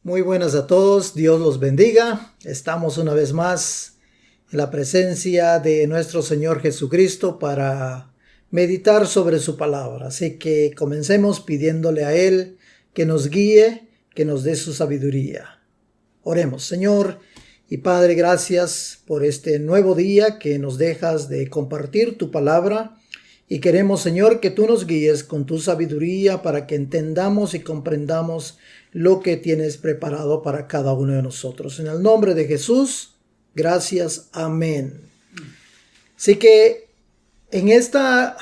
Muy buenas a todos, Dios los bendiga. Estamos una vez más en la presencia de nuestro Señor Jesucristo para meditar sobre su palabra. Así que comencemos pidiéndole a Él que nos guíe, que nos dé su sabiduría. Oremos. Señor y Padre, gracias por este nuevo día que nos dejas de compartir tu palabra. Y queremos, Señor, que tú nos guíes con tu sabiduría para que entendamos y comprendamos lo que tienes preparado para cada uno de nosotros. En el nombre de Jesús, gracias. Amén. Así que en esta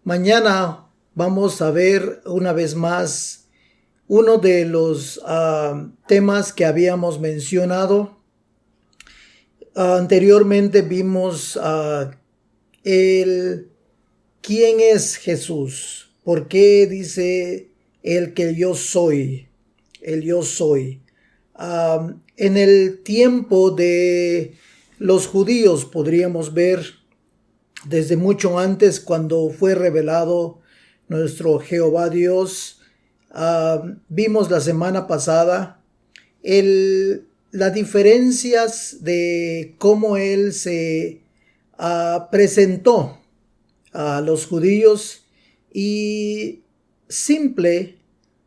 mañana vamos a ver una vez más uno de los temas que habíamos mencionado. Anteriormente vimos ¿quién es Jesús? ¿Por qué dice el que yo soy? El yo soy. En el tiempo de los judíos podríamos ver desde mucho antes cuando fue revelado nuestro Jehová Dios. Vimos la semana pasada las diferencias de cómo Él se presentó a los judíos y simple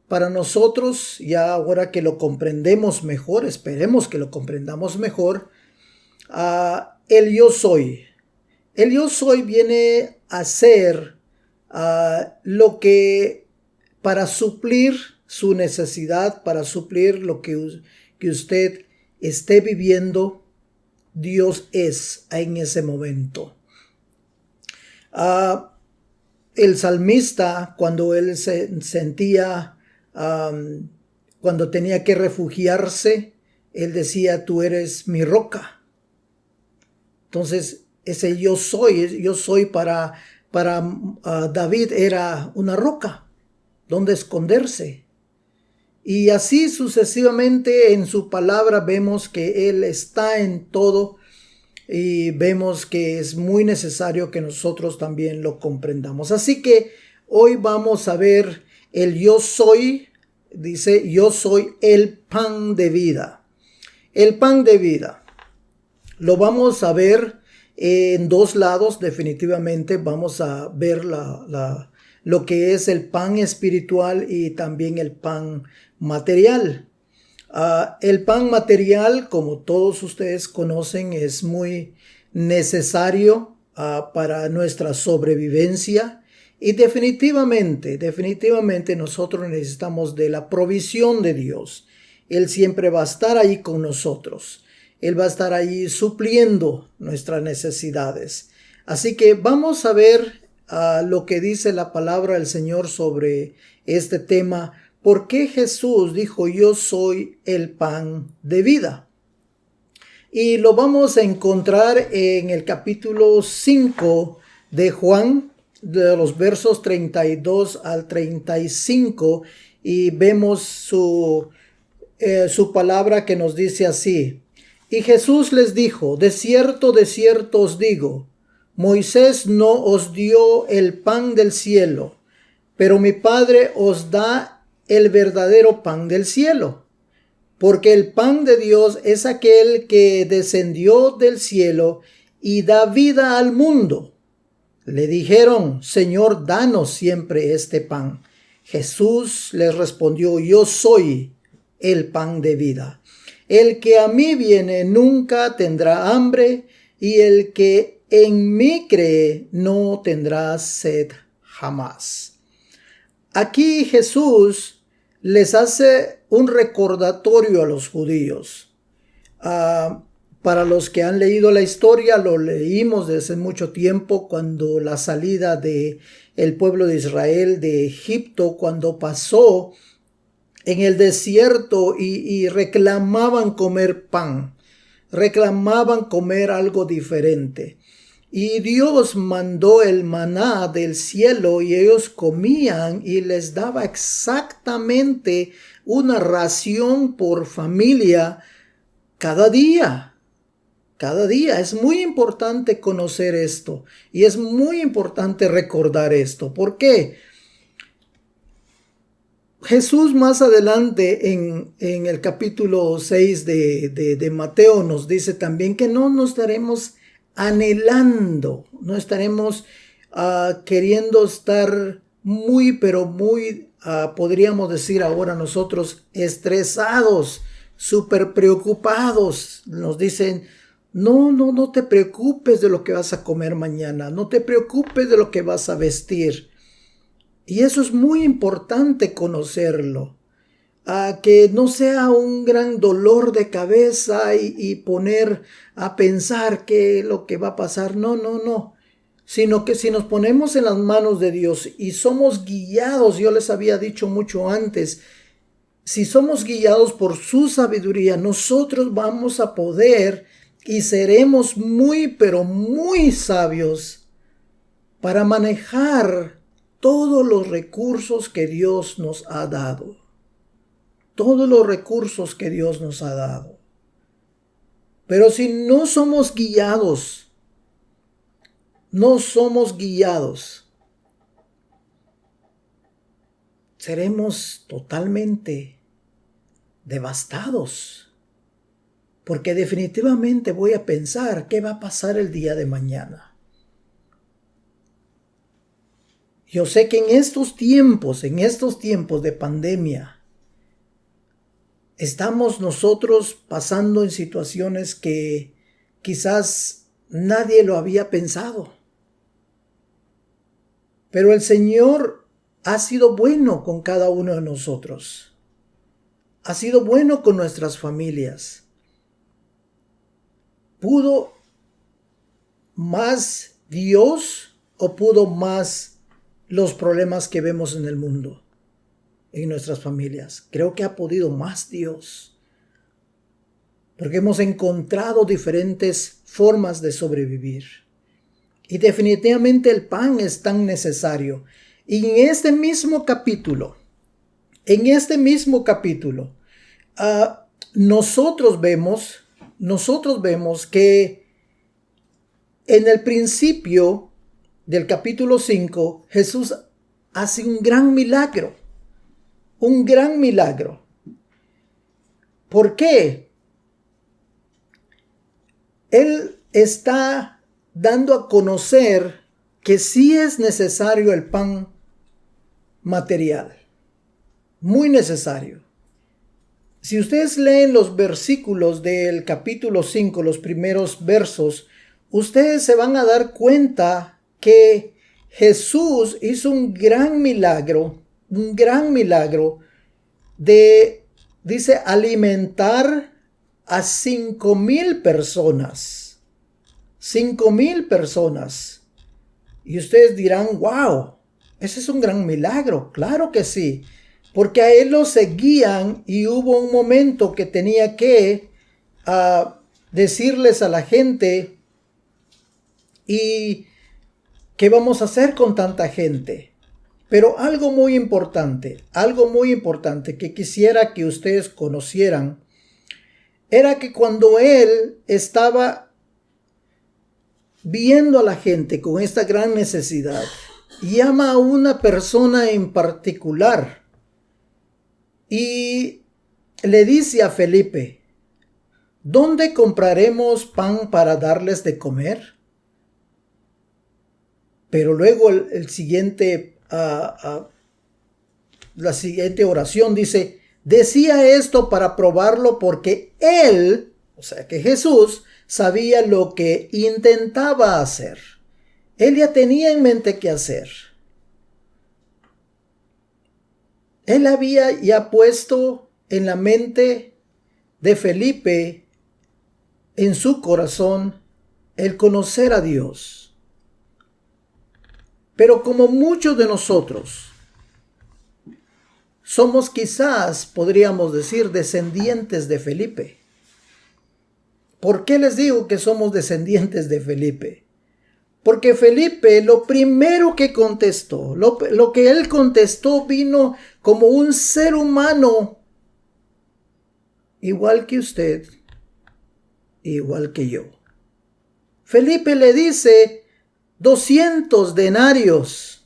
para nosotros, ya ahora que lo comprendemos mejor, esperemos que lo comprendamos mejor, el yo soy. El yo soy viene a ser lo que para suplir su necesidad, para suplir lo que usted esté viviendo, Dios es en ese momento. El salmista, cuando él se sentía, cuando tenía que refugiarse, él decía, tú eres mi roca. Entonces, ese yo soy para David era una roca, donde esconderse. Y así sucesivamente en su palabra vemos que él está en todo. Y vemos que es muy necesario que nosotros también lo comprendamos. Así que hoy vamos a ver el yo soy. Dice, yo soy el pan de vida. El pan de vida. Lo vamos a ver en dos lados. Definitivamente vamos a ver lo que es el pan espiritual y también el pan material. El pan material, como todos ustedes conocen, es muy necesario para nuestra sobrevivencia y definitivamente nosotros necesitamos de la provisión de Dios. Él siempre va a estar ahí con nosotros. Él va a estar ahí supliendo nuestras necesidades. Así que vamos a ver lo que dice la palabra del Señor sobre este tema. ¿Por qué Jesús dijo yo soy el pan de vida? Y lo vamos a encontrar en el capítulo 5 de Juan, de los versos 32 al 35, y vemos su palabra que nos dice así. Y Jesús les dijo, de cierto os digo, Moisés no os dio el pan del cielo, pero mi Padre os da el verdadero pan del cielo, porque el pan de Dios es aquel que descendió del cielo y da vida al mundo. Le dijeron, Señor, danos siempre este pan. Jesús les respondió, yo soy el pan de vida. El que a mí viene nunca tendrá hambre, y el que en mí cree no tendrá sed jamás. Aquí Jesús les hace un recordatorio a los judíos. Para los que han leído la historia, lo leímos desde mucho tiempo, cuando la salida del pueblo de Israel de Egipto, cuando pasó en el desierto y reclamaban comer pan, reclamaban comer algo diferente. Y Dios mandó el maná del cielo y ellos comían y les daba exactamente una ración por familia cada día. Cada día. Es muy importante conocer esto y es muy importante recordar esto. ¿Por qué? Jesús más adelante en el capítulo 6 de Mateo nos dice también que no nos estaremos anhelando, no estaremos queriendo estar muy, pero muy, podríamos decir ahora nosotros, estresados, súper preocupados. Nos dicen, no te preocupes de lo que vas a comer mañana, no te preocupes de lo que vas a vestir. Y eso es muy importante conocerlo, que no sea un gran dolor de cabeza y poner a pensar qué es lo que va a pasar. No, sino que si nos ponemos en las manos de Dios y somos guiados, yo les había dicho mucho antes, si somos guiados por su sabiduría, nosotros vamos a poder y seremos muy, pero muy sabios para manejar todos los recursos que Dios nos ha dado. Todos los recursos que Dios nos ha dado. Pero si no somos guiados, seremos totalmente devastados. Porque definitivamente voy a pensar qué va a pasar el día de mañana. Yo sé que en estos tiempos de pandemia, estamos nosotros pasando en situaciones que quizás nadie lo había pensado. Pero el Señor ha sido bueno con cada uno de nosotros. Ha sido bueno con nuestras familias. ¿Pudo más Dios o pudo más los problemas que vemos en el mundo, en nuestras familias? Creo que ha podido más Dios, porque hemos encontrado diferentes formas de sobrevivir. Y definitivamente el pan es tan necesario. Y en este mismo capítulo, nosotros vemos que en el principio del capítulo 5, Jesús hace un gran milagro. Un gran milagro. ¿Por qué? Él está dando a conocer que sí es necesario el pan material. Muy necesario. Si ustedes leen los versículos del capítulo 5, los primeros versos, ustedes se van a dar cuenta que Jesús hizo un gran milagro de, dice, alimentar a 5,000 personas. 5,000 personas. Y ustedes dirán, wow, ese es un gran milagro. Claro que sí, porque a él lo seguían y hubo un momento que tenía que decirles a la gente, ¿y qué vamos a hacer con tanta gente? Pero algo muy importante que quisiera que ustedes conocieran, era que cuando él estaba viendo a la gente con esta gran necesidad, llama a una persona en particular y le dice a Felipe, ¿dónde compraremos pan para darles de comer? Pero luego la siguiente oración dice, decía esto para probarlo porque él, o sea que Jesús, sabía lo que intentaba hacer. Él ya tenía en mente qué hacer. Él había ya puesto en la mente de Felipe, en su corazón, el conocer a Dios. Pero como muchos de nosotros somos quizás, podríamos decir, descendientes de Felipe. ¿Por qué les digo que somos descendientes de Felipe? Porque Felipe lo primero que contestó, lo que él contestó vino como un ser humano, igual que usted, igual que yo. Felipe le dice, 200 denarios.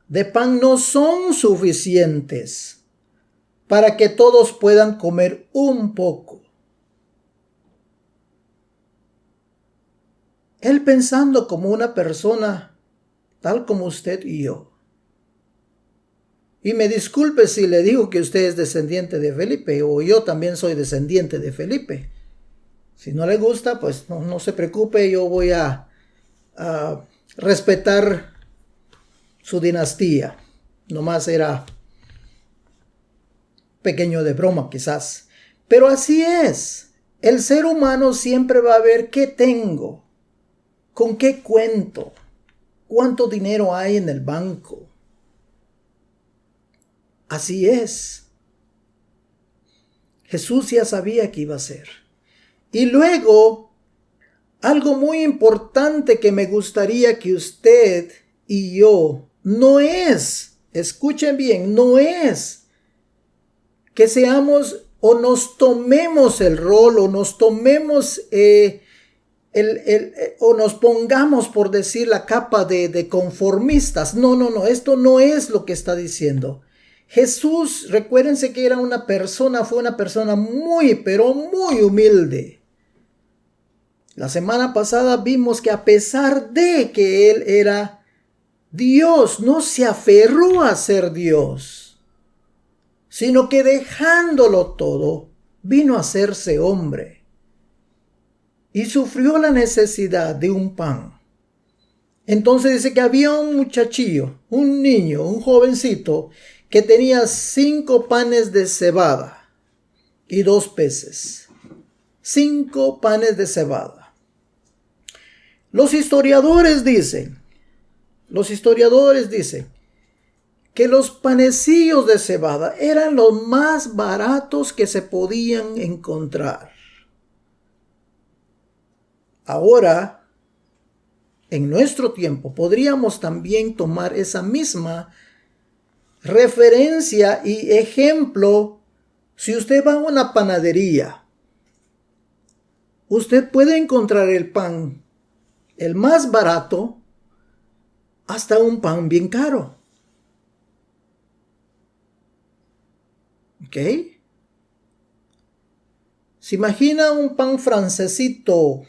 de pan no son suficientes para que todos puedan comer un poco. Él pensando como una persona tal como usted y yo. Y me disculpe si le digo que usted es descendiente de Felipe, o yo también soy descendiente de Felipe. Si no le gusta, pues no se preocupe, yo voy a respetar su dinastía. Nomás era pequeño de broma quizás. Pero así es. El ser humano siempre va a ver qué tengo, con qué cuento, cuánto dinero hay en el banco. Así es. Jesús ya sabía que iba a ser. Y luego, algo muy importante que me gustaría que usted y yo, no es, escuchen bien, no es que seamos o nos tomemos el rol o nos tomemos o nos pongamos, por decir, la capa de conformistas. No, esto no es lo que está diciendo. Jesús, recuérdense que fue una persona muy, pero muy humilde. La semana pasada vimos que a pesar de que él era Dios, no se aferró a ser Dios, sino que dejándolo todo, vino a hacerse hombre y sufrió la necesidad de un pan. Entonces dice que había un muchachillo, un niño, un jovencito, que tenía 5 panes de cebada y 2 peces. 5 panes de cebada. Los historiadores dicen que los panecillos de cebada eran los más baratos que se podían encontrar. Ahora, en nuestro tiempo, podríamos también tomar esa misma referencia y ejemplo. Si usted va a una panadería, usted puede encontrar el pan, el más barato, hasta un pan bien caro. ¿Ok? ¿Se imagina un pan francesito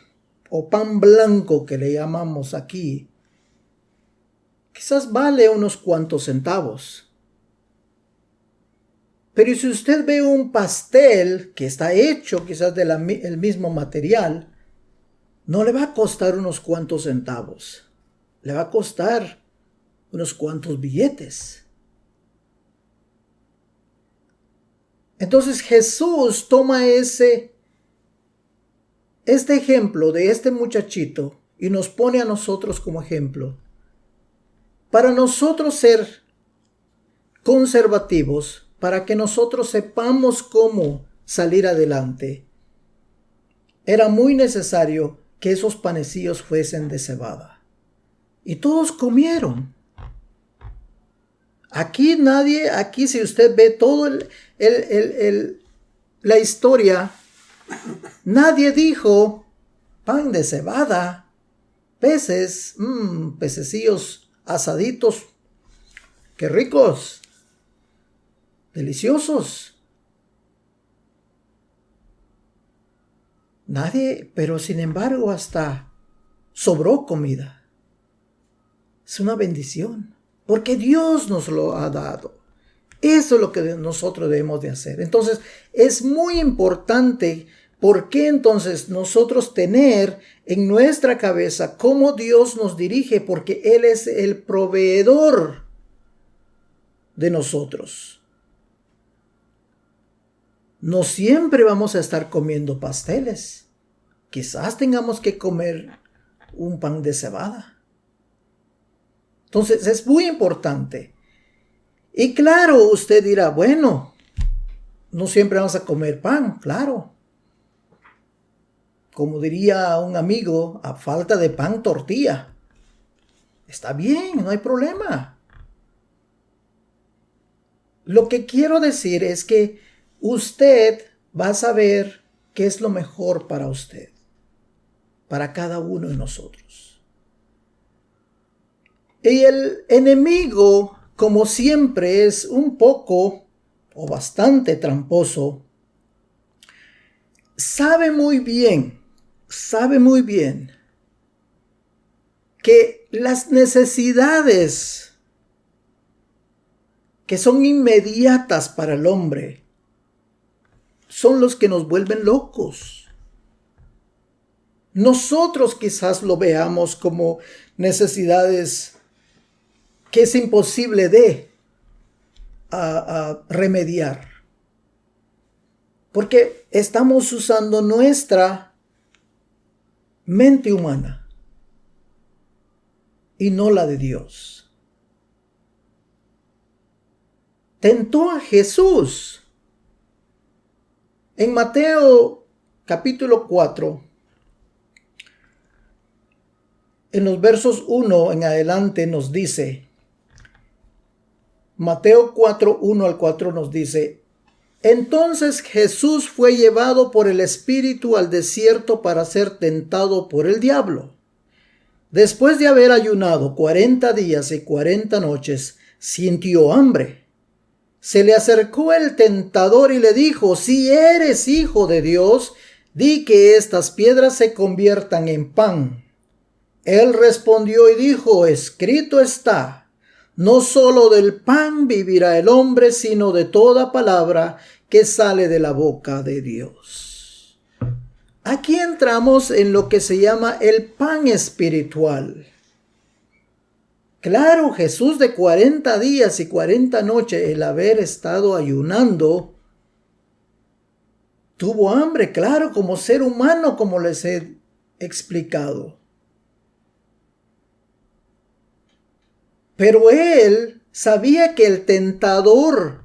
o pan blanco que le llamamos aquí? Quizás vale unos cuantos centavos. Pero si usted ve un pastel que está hecho quizás del mismo material, no le va a costar unos cuantos centavos. Le va a costar unos cuantos billetes. Entonces Jesús toma este ejemplo de este muchachito y nos pone a nosotros como ejemplo. Para nosotros ser conservativos, para que nosotros sepamos cómo salir adelante, era muy necesario que esos panecillos fuesen de cebada. Y todos comieron. Aquí si usted ve todo la historia, nadie dijo pan de cebada, peces, pececillos asaditos, qué ricos, deliciosos. Nadie, pero sin embargo hasta sobró comida. Es una bendición, porque Dios nos lo ha dado. Eso es lo que nosotros debemos de hacer. Entonces, es muy importante. ¿Por qué entonces nosotros tener en nuestra cabeza cómo Dios nos dirige? Porque Él es el proveedor de nosotros. No siempre vamos a estar comiendo pasteles. Quizás tengamos que comer un pan de cebada. Entonces es muy importante. Y claro, usted dirá, bueno, no siempre vamos a comer pan, claro. Como diría un amigo, a falta de pan, tortilla. Está bien, no hay problema. Lo que quiero decir es que usted va a saber qué es lo mejor para usted, para cada uno de nosotros. Y el enemigo como siempre es un poco o bastante tramposo, sabe muy bien que las necesidades que son inmediatas para el hombre son los que nos vuelven locos. Nosotros quizás lo veamos como necesidades que es imposible de remediar, porque estamos usando nuestra mente humana y no la de Dios. Tentó a Jesús. En Mateo capítulo 4, en los versos 1 en adelante nos dice, Mateo 4, 1 al 4 nos dice, entonces Jesús fue llevado por el Espíritu al desierto para ser tentado por el diablo. Después de haber ayunado 40 días y 40 noches, sintió hambre. Se le acercó el tentador y le dijo, si eres hijo de Dios, di que estas piedras se conviertan en pan. Él respondió y dijo, escrito está, no solo del pan vivirá el hombre, sino de toda palabra que sale de la boca de Dios. Aquí entramos en lo que se llama el pan espiritual. Claro, Jesús de 40 días y 40 noches, el haber estado ayunando, tuvo hambre, claro, como ser humano, como les he explicado. Pero él sabía que el tentador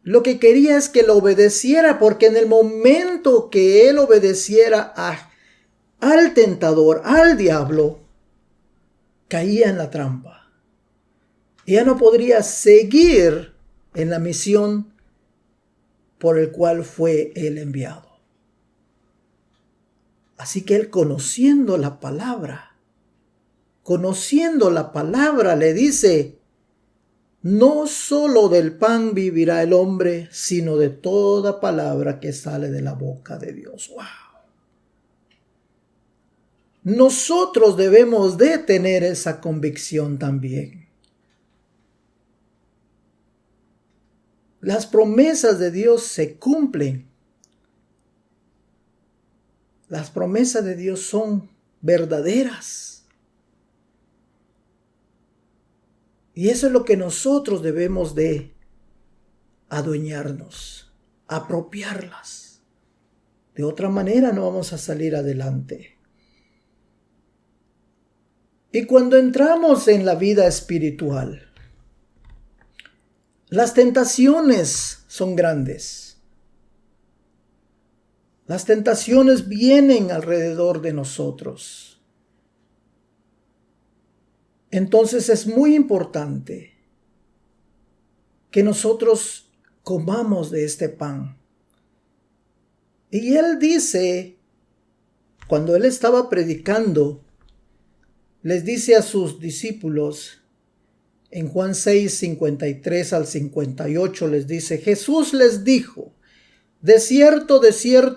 lo que quería es que lo obedeciera, porque en el momento que él obedeciera al tentador, al diablo, caía en la trampa. Ya no podría seguir en la misión por el cual fue él enviado. Así que él, conociendo la palabra, le dice, no solo del pan vivirá el hombre, sino de toda palabra que sale de la boca de Dios. ¡Wow! Nosotros debemos de tener esa convicción también. Las promesas de Dios se cumplen. Las promesas de Dios son verdaderas. Y eso es lo que nosotros debemos de adueñarnos, apropiarlas. De otra manera no vamos a salir adelante. Y cuando entramos en la vida espiritual, las tentaciones son grandes. Las tentaciones vienen alrededor de nosotros. Entonces es muy importante que nosotros comamos de este pan. Y él dice, cuando él estaba predicando, les dice a sus discípulos, en Juan 6, 53 al 58, les dice, Jesús les dijo, de cierto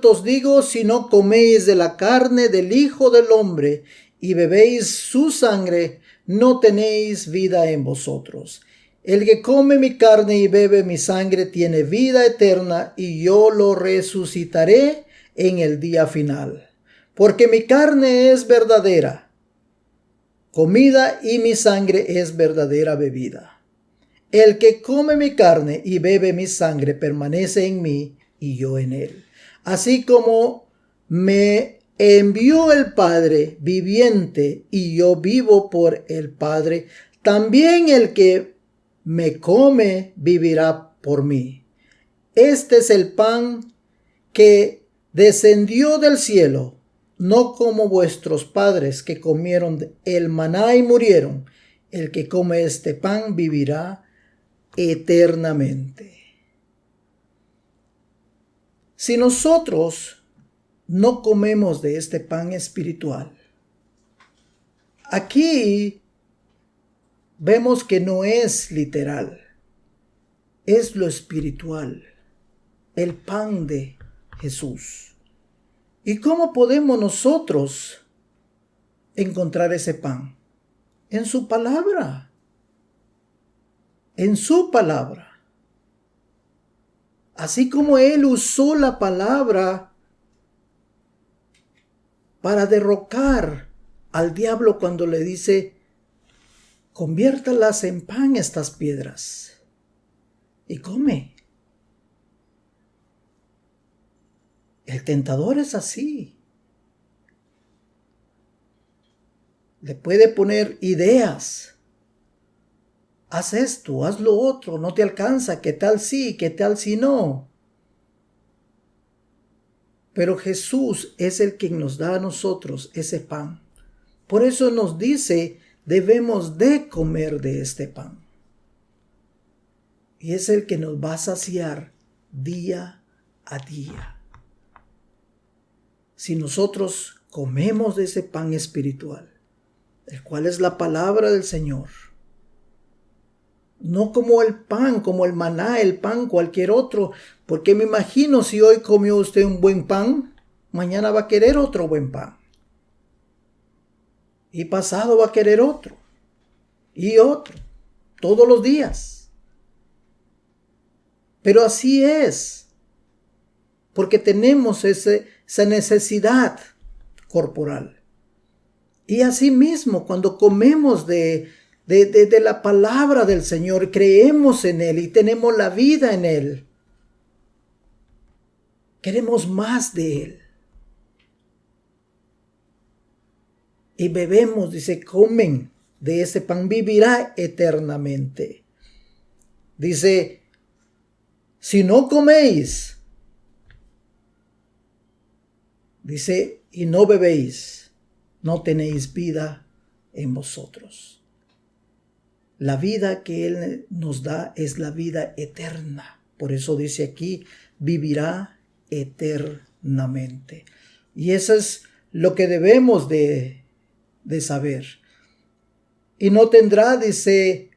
os digo, si no coméis de la carne del Hijo del Hombre y bebéis su sangre, no tenéis vida en vosotros. El que come mi carne y bebe mi sangre tiene vida eterna, y yo lo resucitaré en el día final. Porque mi carne es verdadera comida y mi sangre es verdadera bebida. El que come mi carne y bebe mi sangre permanece en mí y yo en él. Así como me envió el Padre viviente y yo vivo por el Padre, también el que me come vivirá por mí. Este es el pan que descendió del cielo, no como vuestros padres que comieron el maná y murieron. El que come este pan vivirá eternamente. Si nosotros no comemos de este pan espiritual, aquí vemos que no es literal, es lo espiritual, el pan de Jesús. ¿Y cómo podemos nosotros encontrar ese pan? En su palabra. En su palabra. Así como Él usó la palabra para derrocar al diablo cuando le dice, conviértalas en pan estas piedras y come. El tentador es así. Le puede poner ideas. Haz esto, haz lo otro, no te alcanza, ¿qué tal sí, qué tal si no? Pero Jesús es el quien nos da a nosotros ese pan. Por eso nos dice, debemos de comer de este pan. Y es el que nos va a saciar día a día. Si nosotros comemos de ese pan espiritual, el cual es la palabra del Señor, no como el pan, como el maná, el pan, cualquier otro, porque me imagino si hoy comió usted un buen pan, mañana va a querer otro buen pan. Y pasado va a querer otro. Y otro. Todos los días. Pero así es. Porque tenemos esa necesidad corporal. Y así mismo, cuando comemos de la palabra del Señor, creemos en Él y tenemos la vida en Él, queremos más de Él. Y bebemos, dice, comen de ese pan, vivirá eternamente. Dice, si no coméis, dice, y no bebéis, no tenéis vida en vosotros. La vida que Él nos da es la vida eterna. Por eso dice aquí, vivirá eternamente. Y eso es lo que debemos de saber. Y no tendrá, dice,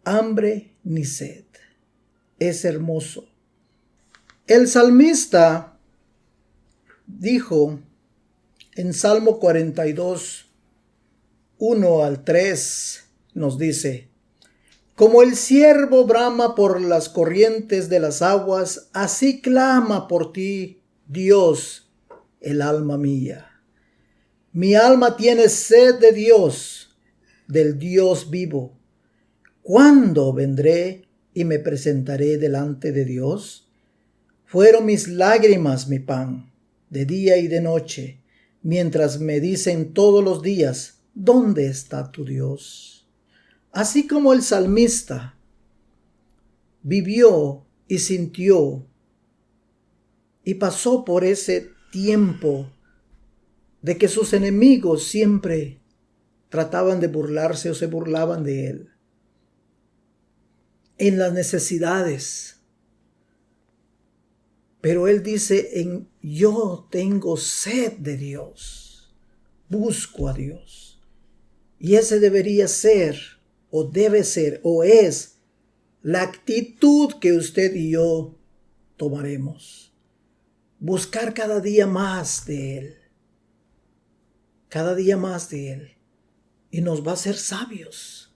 hambre ni sed. Es hermoso. El salmista dijo en Salmo 42, 1 al 3, nos dice, como el ciervo brama por las corrientes de las aguas, así clama por ti, Dios, el alma mía. Mi alma tiene sed de Dios, del Dios vivo. ¿Cuándo vendré y me presentaré delante de Dios? Fueron mis lágrimas mi pan, de día y de noche, mientras me dicen todos los días, ¿dónde está tu Dios? Así como el salmista vivió y sintió y pasó por ese tiempo de que sus enemigos siempre trataban de burlarse o se burlaban de él. En las necesidades. Pero él dice, yo tengo sed de Dios. Busco a Dios. Y ese debería ser, o debe ser, o es la actitud que usted y yo tomaremos. Buscar cada día más de Él. Cada día más de Él. Y nos va a hacer sabios.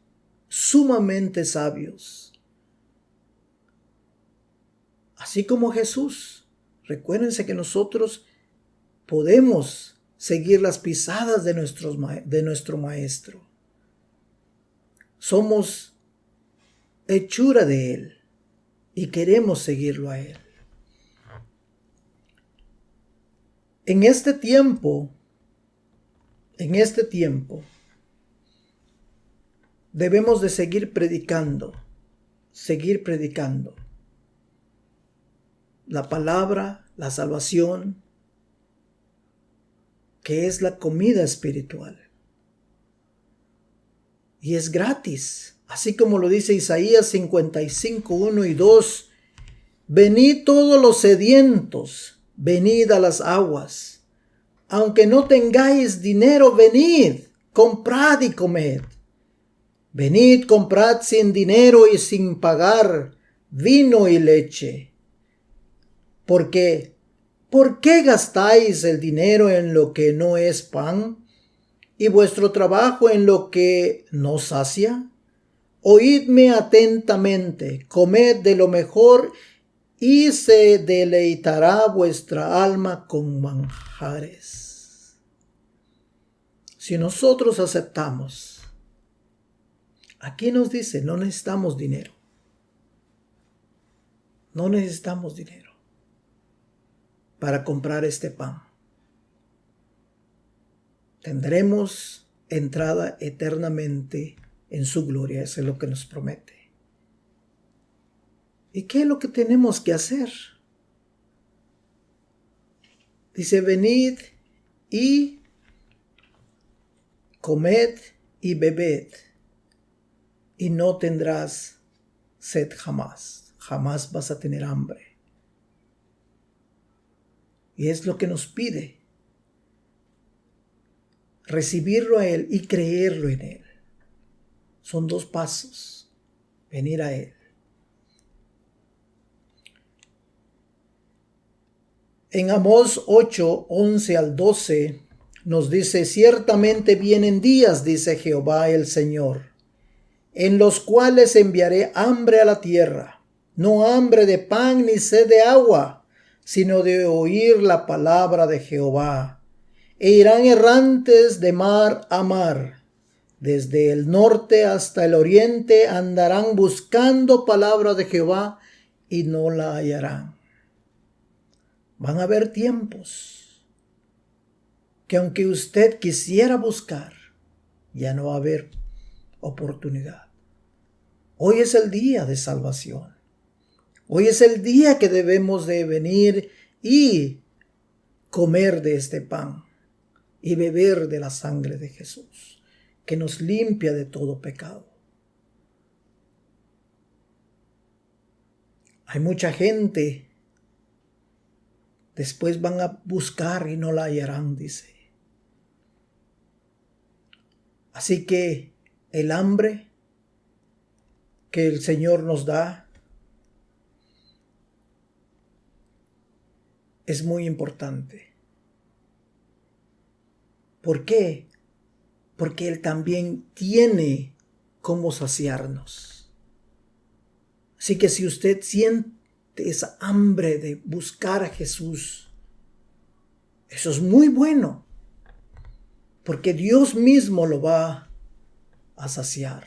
Sumamente sabios. Así como Jesús. Recuérdense que nosotros podemos seguir las pisadas de nuestro Maestro. Somos hechura de Él y queremos seguirlo a Él. En este tiempo, debemos de seguir predicando la palabra, la salvación, que es la comida espiritual. Y es gratis, así como lo dice Isaías 55, 1 y 2. Venid todos los sedientos, venid a las aguas. Aunque no tengáis dinero, venid, comprad y comed. Venid, comprad sin dinero y sin pagar vino y leche. Porque, ¿por qué gastáis el dinero en lo que no es pan y vuestro trabajo en lo que no sacia? Oídme atentamente, comed de lo mejor y se deleitará vuestra alma con manjares. Si nosotros aceptamos, aquí nos dice, no necesitamos dinero. No necesitamos dinero para comprar este pan. Tendremos entrada eternamente en su gloria. Eso es lo que nos promete. ¿Y qué es lo que tenemos que hacer? Dice, venid y comed y bebed, y no tendrás sed jamás. Jamás vas a tener hambre. Y es lo que nos pide. Recibirlo a Él y creerlo en Él. Son dos pasos. Venir a Él. En Amós 8, 11 al 12 nos dice, ciertamente vienen días, dice Jehová el Señor, en los cuales enviaré hambre a la tierra, no hambre de pan ni sed de agua, sino de oír la palabra de Jehová. E irán errantes de mar a mar, desde el norte hasta el oriente andarán buscando palabra de Jehová y no la hallarán. Van a haber tiempos que aunque usted quisiera buscar, ya no va a haber oportunidad. Hoy es el día de salvación. Hoy es el día que debemos de venir y comer de este pan y beber de la sangre de Jesús, que nos limpia de todo pecado. Hay mucha gente, después van a buscar y no la hallarán, dice. Así que el hambre que el Señor nos da es muy importante. ¿Por qué? Porque Él también tiene cómo saciarnos. Así que si usted siente esa hambre de buscar a Jesús, eso es muy bueno, porque Dios mismo lo va a saciar.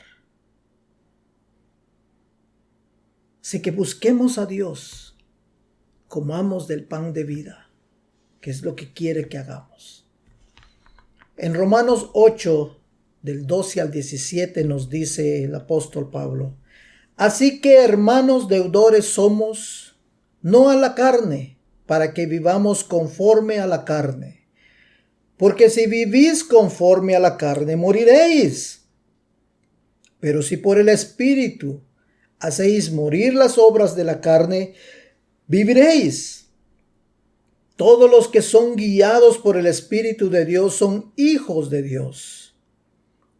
Así que busquemos a Dios, comamos del pan de vida, que es lo que quiere que hagamos. En Romanos 8, del 12 al 17 nos dice el apóstol Pablo, así que hermanos deudores somos, no a la carne, para que vivamos conforme a la carne. Porque si vivís conforme a la carne, moriréis. Pero si por el Espíritu hacéis morir las obras de la carne, viviréis. Todos los que son guiados por el Espíritu de Dios son hijos de Dios.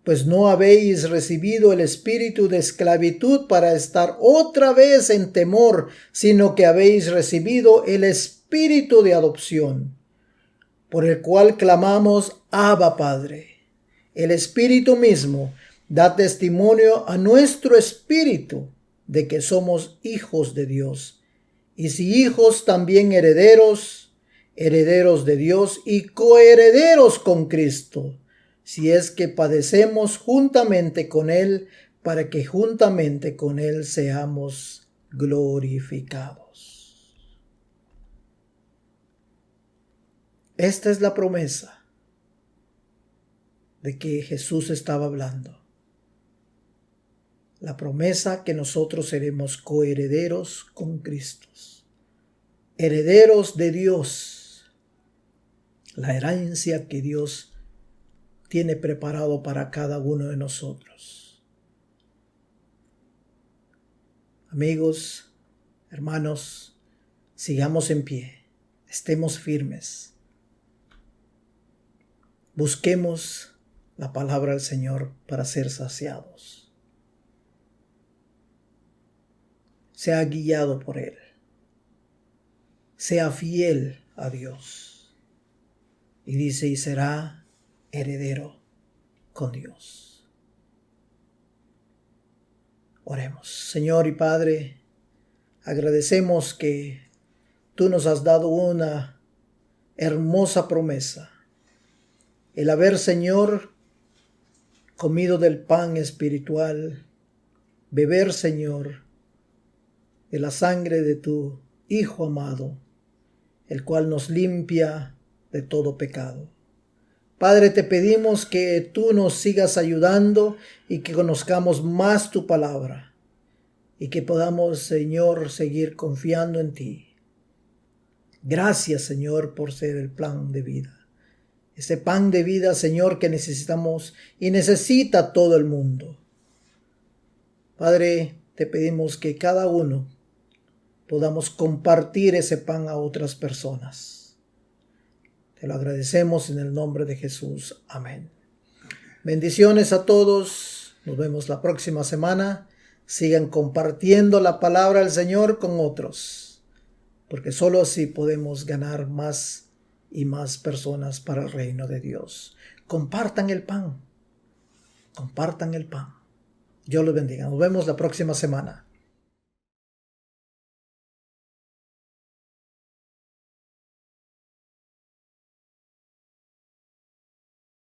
Pues no habéis recibido el espíritu de esclavitud para estar otra vez en temor, sino que habéis recibido el espíritu de adopción, por el cual clamamos, Abba, Padre. El Espíritu mismo da testimonio a nuestro espíritu de que somos hijos de Dios. Y si hijos, también herederos, herederos de Dios y coherederos con Cristo, si es que padecemos juntamente con Él, para que juntamente con Él seamos glorificados. Esta es la promesa de que Jesús estaba hablando. La promesa que nosotros seremos coherederos con Cristo, herederos de Dios, la herencia que Dios tiene preparado para cada uno de nosotros. Amigos, hermanos, sigamos en pie, estemos firmes, busquemos la palabra del Señor para ser saciados. sea guiado por Él. Sea fiel a Dios. Y dice, y será heredero con Dios. Oremos. Señor y Padre, agradecemos que tú nos has dado una hermosa promesa. El haber, Señor, comido del pan espiritual, beber, Señor, de la sangre de tu Hijo amado, el cual nos limpia de todo pecado. Padre, te pedimos que tú nos sigas ayudando y que conozcamos más tu palabra y que podamos, Señor, seguir confiando en ti. Gracias, Señor, por ser el plan de vida. Ese pan de vida, Señor, que necesitamos y necesita todo el mundo. Padre, te pedimos que cada uno podamos compartir ese pan a otras personas. Te lo agradecemos en el nombre de Jesús. Amén. Bendiciones a todos. Nos vemos la próxima semana. Sigan compartiendo la palabra del Señor con otros, porque solo así podemos ganar más y más personas para el reino de Dios. Compartan el pan. Compartan el pan. Dios los bendiga. Nos vemos la próxima semana.